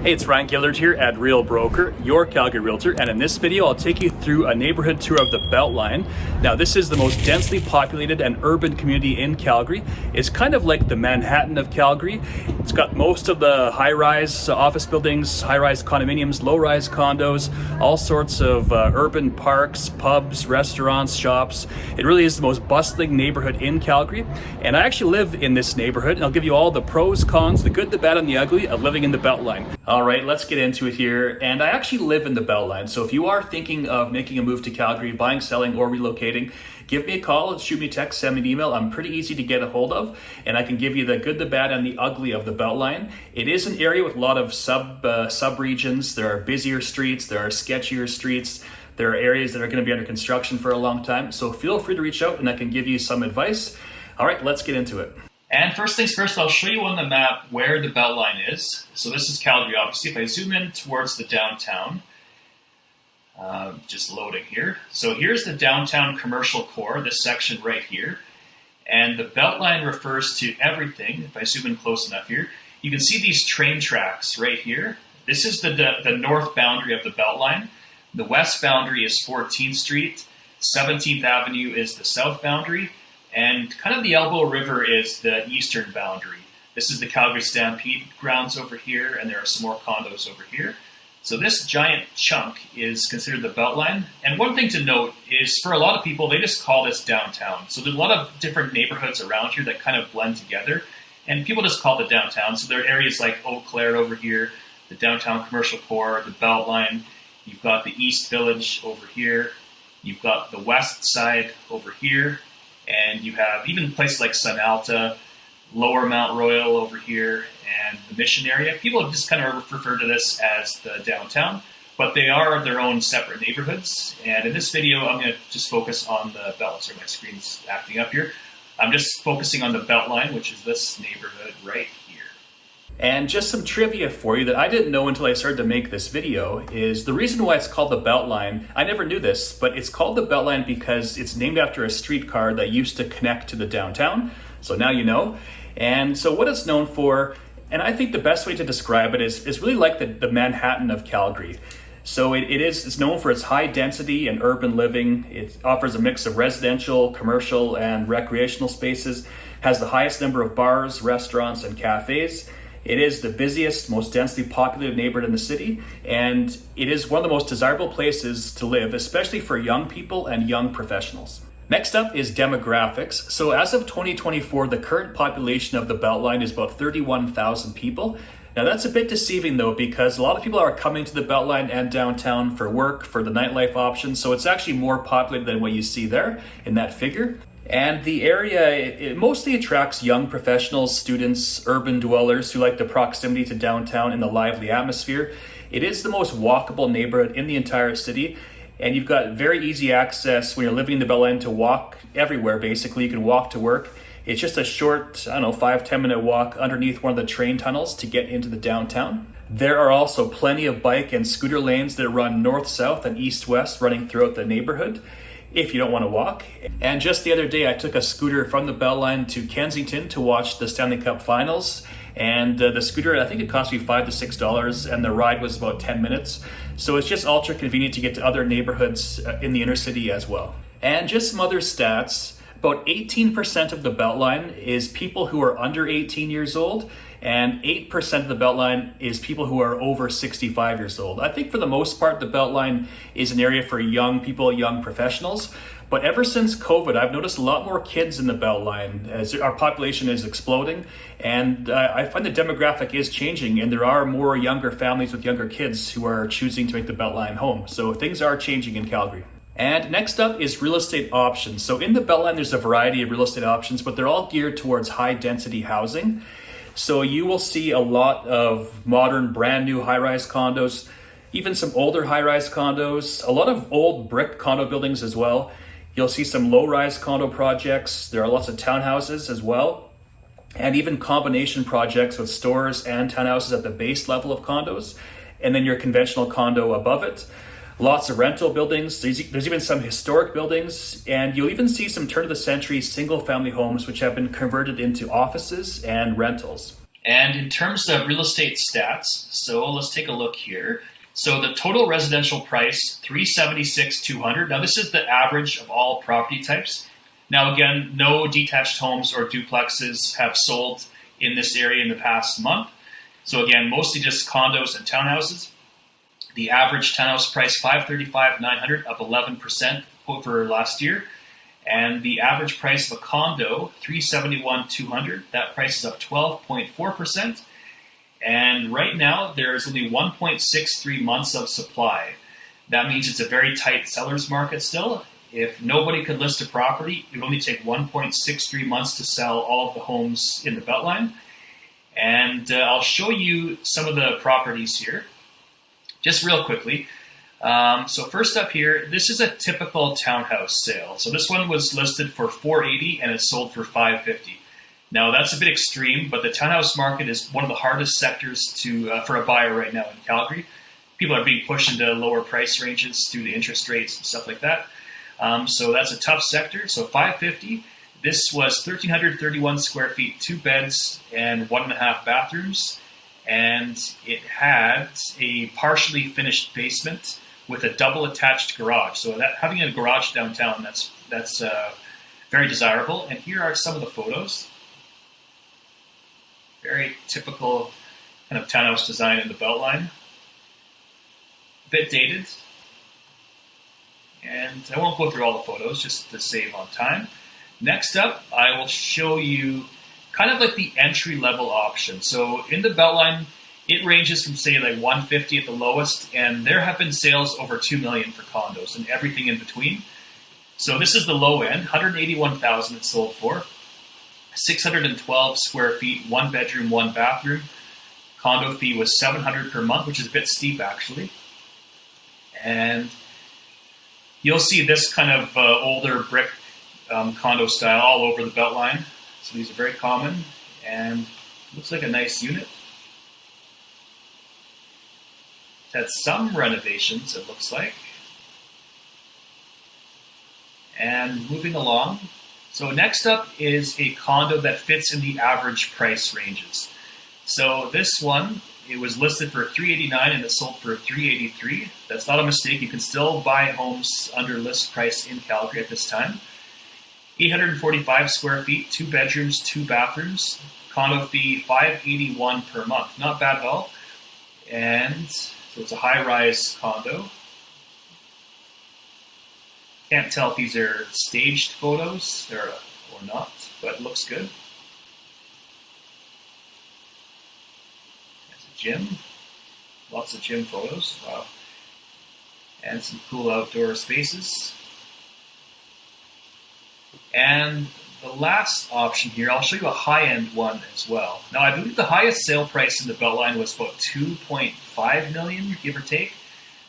Hey, it's Ryan GILLARD here at Real Broker, your Calgary Realtor, and in this video I'll take you through a neighborhood tour of the Beltline. Now this is the most densely populated and urban community in Calgary. It's kind of like the Manhattan of Calgary. It's got most of the high-rise office buildings, high-rise condominiums, low-rise condos, all sorts of urban parks, pubs, restaurants, shops. It really is the most bustling neighborhood in Calgary, and I actually live in this neighborhood, and I'll give you all the pros, cons, the good, the bad, and the ugly of living in the Beltline. All right, let's get into it here. And I actually live in the Beltline. So if you are thinking of making a move to Calgary, buying, selling, or relocating, give me a call, shoot me a text, send me an email. I'm pretty easy to get a hold of, and I can give you the good, the bad, and the ugly of the Beltline. It is an area with a lot of sub-regions. There are busier streets, there are sketchier streets. There are areas that are going to be under construction for a long time. So feel free to reach out and I can give you some advice. All right, let's get into it. And first things first, I'll show you on the map where the Beltline is. So this is Calgary, obviously. If I zoom in towards the downtown, just loading here. So here's the downtown commercial core, this section right here. And the Beltline refers to everything. If I zoom in close enough here, you can see these train tracks right here. This is the north boundary of the Beltline. The west boundary is 14th Street. 17th Avenue is the south boundary. And kind of the Elbow River is the eastern boundary. This is the Calgary Stampede grounds over here, and there are some more condos over here. So this giant chunk is considered the Beltline. And one thing to note is for a lot of people, they just call this downtown. So there's a lot of different neighborhoods around here that kind of blend together, and people just call it downtown. So there are areas like Eau Claire over here, the downtown commercial core, the Beltline. You've got the East Village over here. You've got the west side over here. And you have even places like Sun Alta, Lower Mount Royal over here, and the Mission area. People have just kind of referred to this as the downtown, but they are their own separate neighborhoods. And in this video, I'm going to just focus on the Beltline. Sorry, my screen's acting up here. I'm just focusing on the Beltline, which is this neighborhood right here. And just some trivia for you that I didn't know until I started to make this video is the reason why it's called the Beltline. I never knew this, but it's called the Beltline because it's named after a streetcar that used to connect to the downtown. So now you know. And so what it's known for, and I think the best way to describe it is really like the Manhattan of Calgary. So it's known for its high density and urban living. It offers a mix of residential, commercial, and recreational spaces, has the highest number of bars, restaurants, and cafes. It is the busiest, most densely populated neighborhood in the city, and it is one of the most desirable places to live, especially for young people and young professionals. Next up is demographics. So as of 2024, the current population of the Beltline is about 31,000 people. Now that's a bit deceiving though, because a lot of people are coming to the Beltline and downtown for work, for the nightlife options, so it's actually more populated than what you see there in that figure. And the area, it mostly attracts young professionals, students, urban dwellers who like the proximity to downtown and the lively atmosphere. It is the most walkable neighborhood in the entire city, and you've got very easy access when you're living in the Beltline to walk everywhere, basically. You can walk to work. It's just a short, 5-10 minute walk underneath one of the train tunnels to get into the downtown. There are also plenty of bike and scooter lanes that run north-south and east-west running throughout the neighborhood, if you don't want to walk. And just the other day, I took a scooter from the Beltline to Kensington to watch the Stanley Cup Finals. And the scooter, I think it cost me $5 to $6, and the ride was about 10 minutes. So it's just ultra convenient to get to other neighborhoods in the inner city as well. And just some other stats. About 18% of the Beltline is people who are under 18 years old, and 8% of the Beltline is people who are over 65 years old. I think for the most part, the Beltline is an area for young people, young professionals. But ever since COVID, I've noticed a lot more kids in the Beltline as our population is exploding. And I find the demographic is changing, and there are more younger families with younger kids who are choosing to make the Beltline home. So things are changing in Calgary. And next up is real estate options. So in the Beltline, there's a variety of real estate options, but they're all geared towards high density housing. So you will see a lot of modern, brand new high-rise condos, even some older high-rise condos, a lot of old brick condo buildings as well. You'll see some low-rise condo projects. There are lots of townhouses as well, and even combination projects with stores and townhouses at the base level of condos, and then your conventional condo above it. Lots of rental buildings. There's even some historic buildings, and you'll even see some turn-of-the-century single-family homes which have been converted into offices and rentals. And in terms of real estate stats, so let's take a look here. So the total residential price, $376,200. Now this is the average of all property types. Now again, no detached homes or duplexes have sold in this area in the past month. So again, mostly just condos and townhouses. The average townhouse price, $535,900, up 11% over last year. And the average price of a condo, $371,200. That price is up 12.4%. And right now, there's only 1.63 months of supply. That means it's a very tight seller's market still. If nobody could list a property, it would only take 1.63 months to sell all of the homes in the Beltline. And I'll show you some of the properties here, just real quickly. So first up here, this is a typical townhouse sale. So this one was listed for $480 and it sold for $550. Now that's a bit extreme, but the townhouse market is one of the hardest sectors for a buyer right now in Calgary. People are being pushed into lower price ranges due to interest rates and stuff like that. So that's a tough sector. So $550. This was 1,331 square feet, 2 beds and 1.5 bathrooms, and it had a partially finished basement with a double attached garage. So that having a garage downtown, that's very desirable. And here are some of the photos. Very typical kind of townhouse design in the Beltline. A bit dated. And I won't go through all the photos just to save on time. Next up, I will show you kind of like the entry-level option. So in the Beltline, it ranges from say like $150 at the lowest, and there have been sales over $2 million for condos and everything in between. So this is the low end, $181,000 it sold for. 612 square feet, 1 bedroom, 1 bathroom. Condo fee was $700 per month, which is a bit steep actually. And you'll see this kind of older brick condo style all over the Beltline. So these are very common, and looks like a nice unit. It's had some renovations, it looks like. And moving along. So next up is a condo that fits in the average price ranges. So this one, it was listed for $389 and it sold for $383. That's not a mistake. You can still buy homes under list price in Calgary at this time. 845 square feet, 2 bedrooms, 2 bathrooms. Condo fee $581 per month. Not bad at all. And so it's a high-rise condo. Can't tell if these are staged photos or not, but it looks good. There's a gym. Lots of gym photos. Wow. And some cool outdoor spaces. And the last option here, I'll show you a high-end one as well. Now, I believe the highest sale price in the Beltline was about $2.5 million, give or take.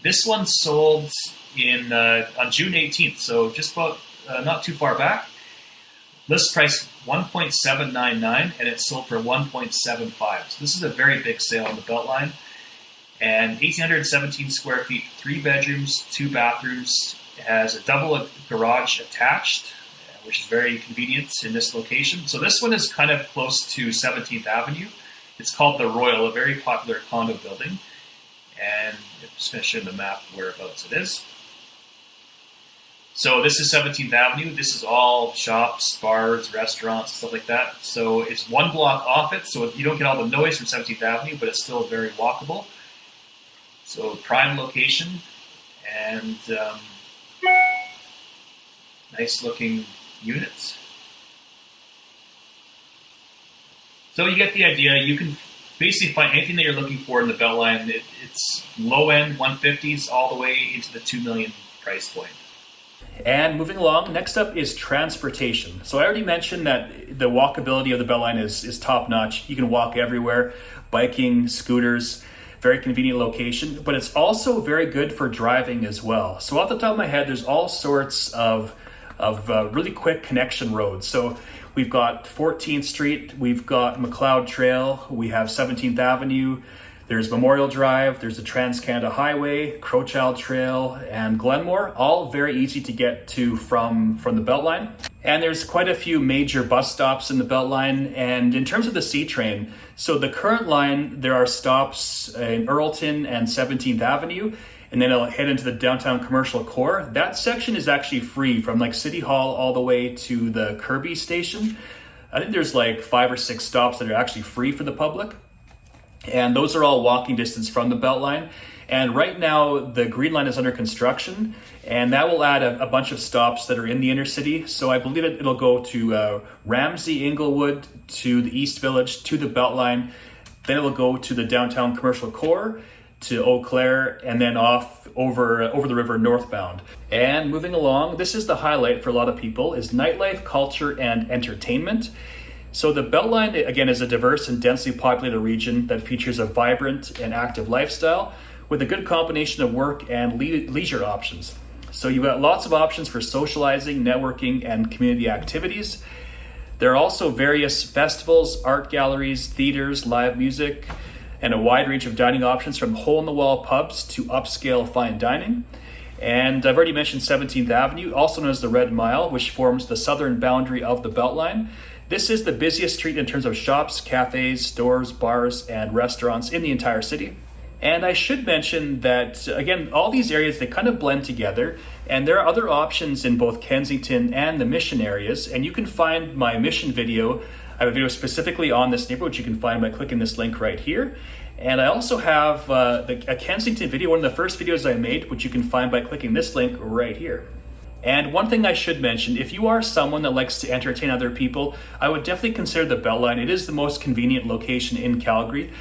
This one sold on June 18th, so just about not too far back. List price $1.799, and it sold for $1.75. So this is a very big sale in the Beltline. And 1,817 square feet, 3 bedrooms, 2 bathrooms. It has a double garage attached, which is very convenient in this location. So this one is kind of close to 17th Avenue. It's called the Royal, a very popular condo building. And I'm just going to show you the map whereabouts it is. So this is 17th Avenue. This is all shops, bars, restaurants, stuff like that. So it's one block off it, so you don't get all the noise from 17th Avenue, but it's still very walkable. So prime location, and nice looking units. So you get the idea. You can basically find anything that you're looking for in the Beltline. It's low end 150s all the way into the $2 million price point. And moving along, next up is transportation. So I already mentioned that the walkability of the Beltline is top notch. You can walk everywhere, biking, scooters, very convenient location, but it's also very good for driving as well. So off the top of my head, there's all sorts of really quick connection roads. So we've got 14th Street, we've got McLeod Trail, we have 17th Avenue, there's Memorial Drive, there's the Trans-Canada Highway, Crowchild Trail, and Glenmore, all very easy to get to from the Beltline. And there's quite a few major bus stops in the Beltline. And in terms of the C train, so the current line, there are stops in Earlton and 17th Avenue, and then it'll head into the downtown commercial core. That section is actually free from like City Hall all the way to the Kirby station. I think there's like 5 or 6 stops that are actually free for the public. And those are all walking distance from the Beltline. And right now, the Green Line is under construction, and that will add a bunch of stops that are in the inner city. So I believe it'll go to Ramsey, Inglewood, to the East Village, to the Beltline. Then it'll go to the downtown commercial core, to Eau Claire, and then off over the river northbound. And moving along, this is the highlight for a lot of people, is nightlife, culture, and entertainment. So the Beltline, again, is a diverse and densely populated region that features a vibrant and active lifestyle with a good combination of work and leisure options. So you've got lots of options for socializing, networking, and community activities. There are also various festivals, art galleries, theaters, live music, and a wide range of dining options from hole-in-the-wall pubs to upscale fine dining. And I've already mentioned 17th Avenue, also known as the Red Mile, which forms the southern boundary of the Beltline. This is the busiest street in terms of shops, cafes, stores, bars, and restaurants in the entire city. And I should mention that, again, all these areas, they kind of blend together, and there are other options in both Kensington and the Mission areas, and you can find my Mission video. I have a video specifically on this neighborhood, which you can find by clicking this link right here. And I also have a Kensington video, one of the first videos I made, which you can find by clicking this link right here. And one thing I should mention, if you are someone that likes to entertain other people, I would definitely consider the Beltline. It is the most convenient location in Calgary.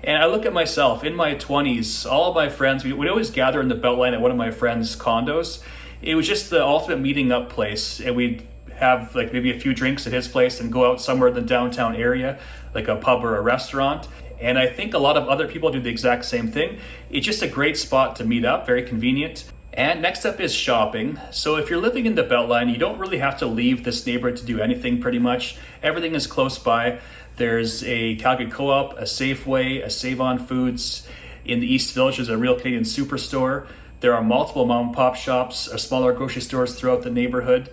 And I look at myself, in my 20s, all of my friends, we'd always gather in the Beltline at one of my friends' condos. It was just the ultimate meeting up place. And we'd have like maybe a few drinks at his place and go out somewhere in the downtown area, like a pub or a restaurant. And I think a lot of other people do the exact same thing. It's just a great spot to meet up, very convenient. And next up is shopping. So if you're living in the Beltline, you don't really have to leave this neighborhood to do anything pretty much. Everything is close by. There's a Calgary Co-op, a Safeway, a Save-On Foods. In the East Village, there's a relocating superstore. There are multiple mom and pop shops or smaller grocery stores throughout the neighborhood.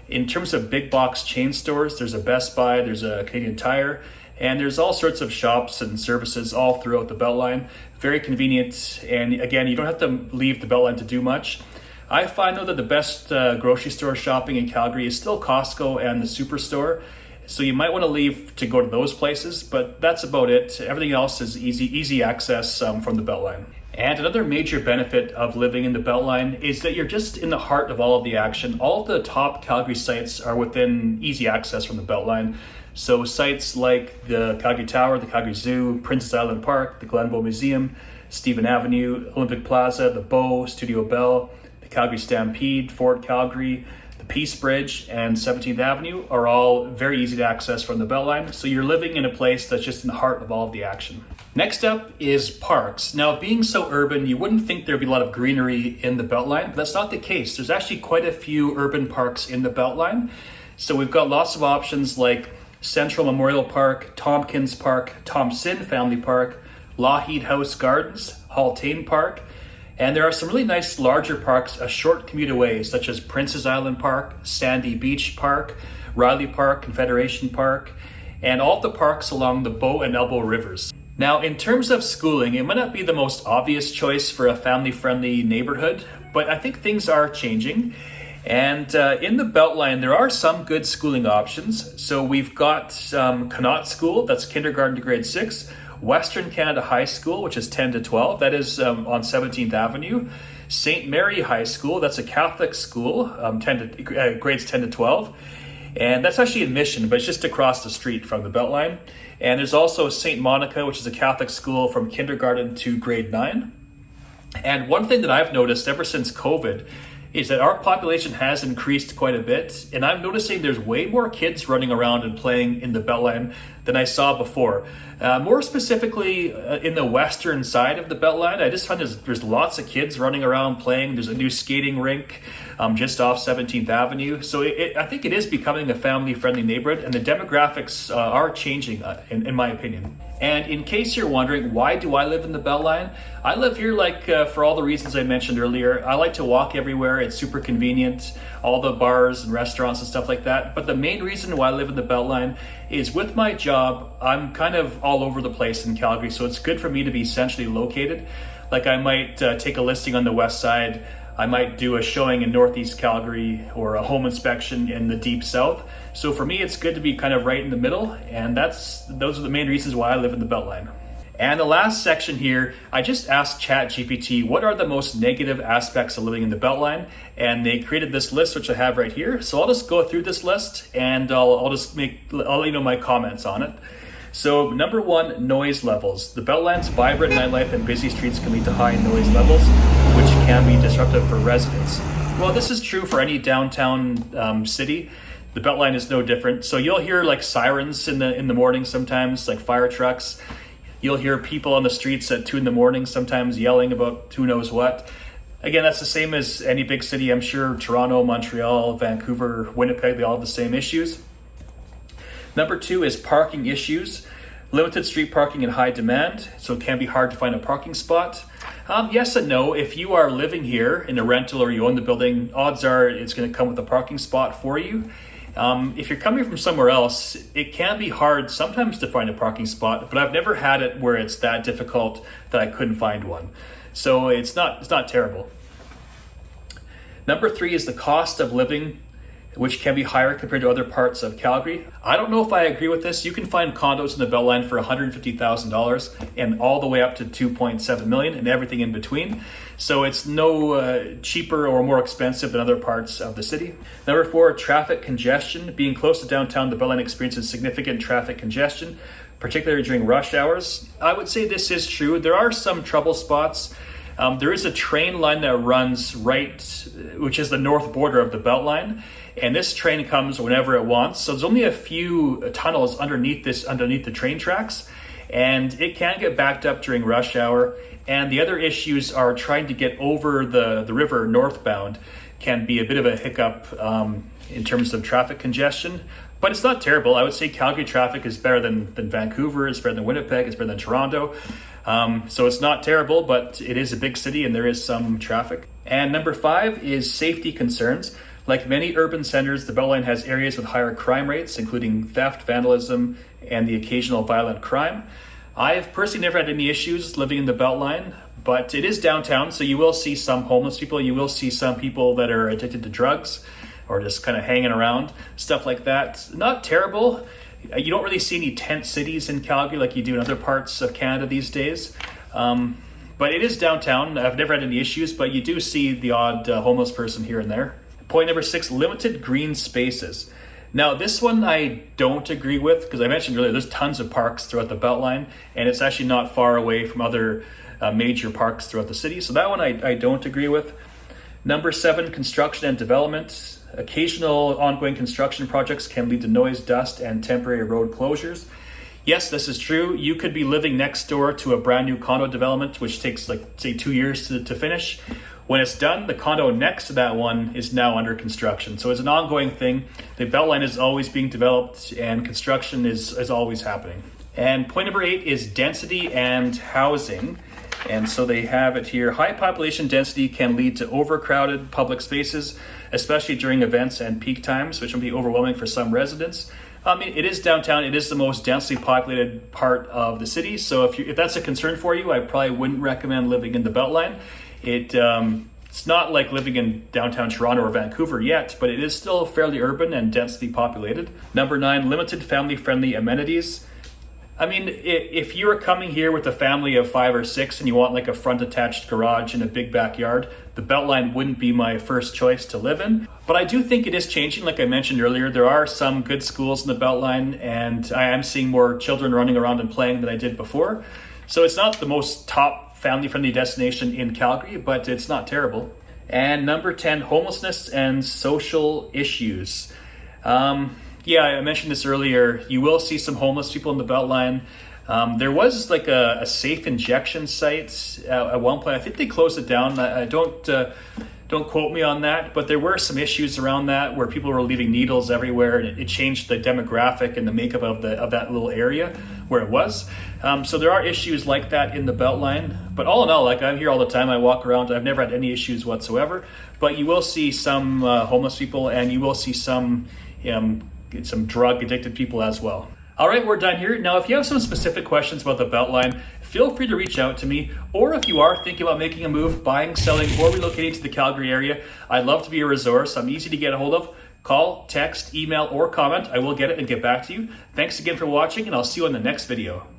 In terms of big box chain stores, there's a Best Buy, there's a Canadian Tire, and there's all sorts of shops and services all throughout the Beltline. Very convenient, and again, you don't have to leave the Beltline to do much. I find though that the best grocery store shopping in Calgary is still Costco and the Superstore. So you might want to leave to go to those places, but that's about it. Everything else is easy access from the Beltline. And another major benefit of living in the Beltline is that you're just in the heart of all of the action. All of the top Calgary sites are within easy access from the Beltline. So sites like the Calgary Tower, the Calgary Zoo, Princess Island Park, the Glenbow Museum, Stephen Avenue, Olympic Plaza, the Bow, Studio Bell, the Calgary Stampede, Fort Calgary, Peace Bridge, and 17th Avenue are all very easy to access from the Beltline, so you're living in a place that's just in the heart of all of the action. Next up is parks. Now, being so urban, you wouldn't think there'd be a lot of greenery in the Beltline, but that's not the case. There's actually quite a few urban parks in the Beltline. So we've got lots of options like Central Memorial Park, Tompkins Park, Thompson Family Park, Lougheed House Gardens, Haltane Park, and there are some really nice larger parks a short commute away, such as Princess Island Park, Sandy Beach Park, Riley Park, Confederation Park, and all the parks along the Bow and Elbow rivers. Now, in terms of schooling, it might not be the most obvious choice for a family-friendly neighborhood, but I think things are changing. And in the Beltline, there are some good schooling options. So we've got Connaught School, that's kindergarten to grade 6, Western Canada High School, which is 10 to 12, that is on 17th Avenue. St. Mary High School, that's a Catholic school, grades 10 to 12. And that's actually in Mission, but it's just across the street from the Beltline. And there's also St. Monica, which is a Catholic school from kindergarten to grade 9. And one thing that I've noticed ever since COVID is that our population has increased quite a bit. And I'm noticing there's way more kids running around and playing in the Beltline than I saw before. More specifically, in the western side of the Beltline, I just find there's lots of kids running around playing. There's a new skating rink just off 17th Avenue. So I think it is becoming a family-friendly neighborhood, and the demographics are changing, in my opinion. And in case you're wondering, why do I live in the Beltline? I live here for all the reasons I mentioned earlier. I like to walk everywhere. It's super convenient, all the bars and restaurants and stuff like that. But the main reason why I live in the Beltline is with my job, I'm kind of all over the place in Calgary, so it's good for me to be centrally located. Like I might take a listing on the west side, I might do a showing in Northeast Calgary or a home inspection in the deep south. So for me, it's good to be kind of right in the middle, and those are the main reasons why I live in the Beltline. And the last section here, I just asked ChatGPT what are the most negative aspects of living in the Beltline, and they created this list, which I have right here. So I'll just go through this list, and I'll let you know my comments on it. So number one, noise levels. The Beltline's vibrant nightlife and busy streets can lead to high noise levels, which can be disruptive for residents. Well, this is true for any downtown city. The Beltline is no different. So you'll hear like sirens in the morning sometimes, like fire trucks. You'll hear people on the streets at 2 a.m. sometimes yelling about who knows what. Again, that's the same as any big city. I'm sure Toronto, Montreal, Vancouver, Winnipeg, they all have the same issues. Number two is parking issues. Limited street parking in high demand, so it can be hard to find a parking spot. Yes and no. If you are living here in a rental or you own the building, odds are it's going to come with a parking spot for you. If you're coming from somewhere else, it can be hard sometimes to find a parking spot, but I've never had it where it's that difficult that I couldn't find one. So it's not terrible. Number three is the cost of living, which can be higher compared to other parts of Calgary. I don't know if I agree with this. You can find condos in the Beltline for $150,000 and all the way up to $2.7 million and everything in between. So it's no cheaper or more expensive than other parts of the city. Number four, traffic congestion. Being close to downtown, the Beltline experiences significant traffic congestion, particularly during rush hours. I would say this is true. There are some trouble spots. There is a train line that runs right, which is the north border of the Beltline. And this train comes whenever it wants. So there's only a few tunnels underneath the train tracks, and it can get backed up during rush hour. And the other issues are trying to get over the river northbound can be a bit of a hiccup in terms of traffic congestion. But it's not terrible. I would say Calgary traffic is better than Vancouver, it's better than Winnipeg, it's better than Toronto. So it's not terrible, but it is a big city and there is some traffic. And number five is safety concerns. Like many urban centers, the Beltline has areas with higher crime rates, including theft, vandalism, and the occasional violent crime. I have personally never had any issues living in the Beltline, but it is downtown, so you will see some homeless people. You will see some people that are addicted to drugs or just kind of hanging around, stuff like that. Not terrible. You don't really see any tent cities in Calgary like you do in other parts of Canada these days. But it is downtown. I've never had any issues, but you do see the odd homeless person here and there. Point number six, limited green spaces. Now, this one I don't agree with because I mentioned earlier there's tons of parks throughout the Beltline, and it's actually not far away from other major parks throughout the city. So that one I don't agree with. Number seven, construction and development. Occasional ongoing construction projects can lead to noise, dust, and temporary road closures. Yes, this is true. You could be living next door to a brand new condo development, which takes say 2 years to finish. When it's done, the condo next to that one is now under construction. So it's an ongoing thing. The Beltline is always being developed and construction is always happening. And point number 8 is density and housing. And so they have it here. High population density can lead to overcrowded public spaces, especially during events and peak times, which will be overwhelming for some residents. I mean, it is downtown. It is the most densely populated part of the city. So if that's a concern for you, I probably wouldn't recommend living in the Beltline. It's not like living in downtown Toronto or Vancouver yet, but it is still fairly urban and densely populated. Number 9, limited family-friendly amenities. I mean, if you are coming here with a family of 5 or 6 and you want like a front-attached garage and a big backyard, the Beltline wouldn't be my first choice to live in. But I do think it is changing. Like I mentioned earlier, there are some good schools in the Beltline, and I am seeing more children running around and playing than I did before. So it's not the most top family-friendly destination in Calgary, but it's not terrible. And number 10, homelessness and social issues. Yeah, I mentioned this earlier. You will see some homeless people in the Beltline. There was like a safe injection site at one point. I think they closed it down. I don't quote me on that, but there were some issues around that where people were leaving needles everywhere, and it changed the demographic and the makeup of that little area where it was. So there are issues like that in the Beltline. But all in all, like, I'm here all the time. I walk around. I've never had any issues whatsoever. But you will see some homeless people, and you will see some drug addicted people as well. All right, we're done here. Now, if you have some specific questions about the Beltline, feel free to reach out to me. Or if you are thinking about making a move, buying, selling, or relocating to the Calgary area, I'd love to be a resource. I'm easy to get a hold of. Call, text, email, or comment. I will get it and get back to you. Thanks again for watching, and I'll see you in the next video.